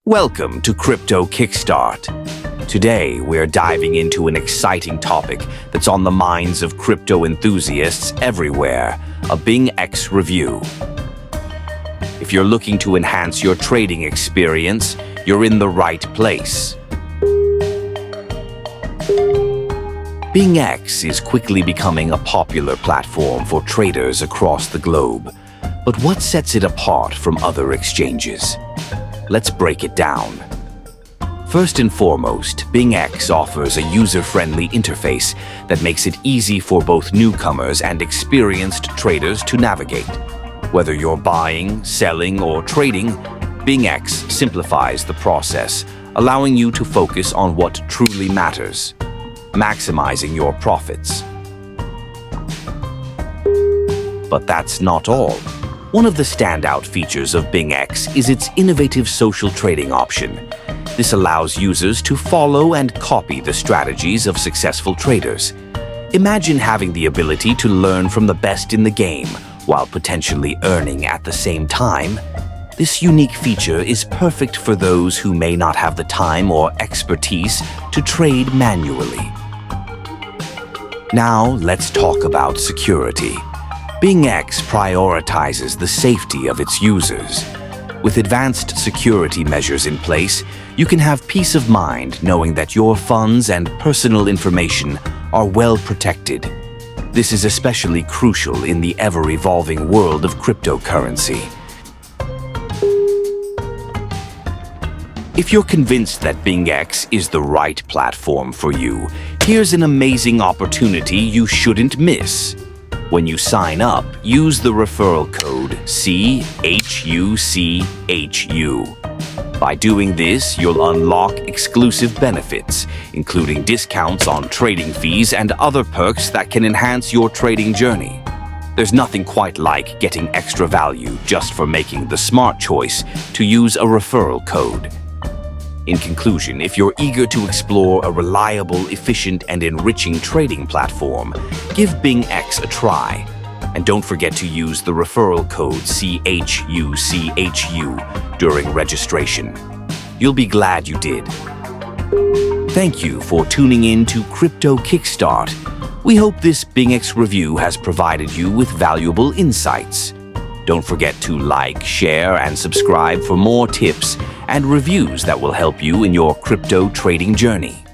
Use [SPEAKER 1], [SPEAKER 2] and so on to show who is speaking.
[SPEAKER 1] Welcome to Crypto Kickstart. Today, we're diving into an exciting topic that's on the minds of crypto enthusiasts everywhere, a BingX review. If you're looking to enhance your trading experience, you're in the right place. BingX is quickly becoming a popular platform for traders across the globe. But what sets it apart from other exchanges? Let's break it down. First and foremost, BingX offers a user-friendly interface that makes it easy for both newcomers and experienced traders to navigate. Whether you're buying, selling, or trading, BingX simplifies the process, allowing you to focus on what truly matters, maximizing your profits. But that's not all. One of the standout features of BingX is its innovative social trading option. This allows users to follow and copy the strategies of successful traders. Imagine having the ability to learn from the best in the game while potentially earning at the same time. This unique feature is perfect for those who may not have the time or expertise to trade manually. Now, let's talk about security. BingX prioritizes the safety of its users. With advanced security measures in place, you can have peace of mind knowing that your funds and personal information are well protected. This is especially crucial in the ever-evolving world of cryptocurrency. If you're convinced that BingX is the right platform for you, here's an amazing opportunity you shouldn't miss. When you sign up, use the referral code CHUCHU. By doing this, you'll unlock exclusive benefits, including discounts on trading fees and other perks that can enhance your trading journey. There's nothing quite like getting extra value just for making the smart choice to use a referral code. In conclusion, if you're eager to explore a reliable, efficient, and enriching trading platform, give BingX a try. And don't forget to use the referral code CHUCHU during registration. You'll be glad you did. Thank you for tuning in to Crypto Kickstart. We hope this BingX review has provided you with valuable insights. Don't forget to like, share, and subscribe for more tips and reviews that will help you in your crypto trading journey.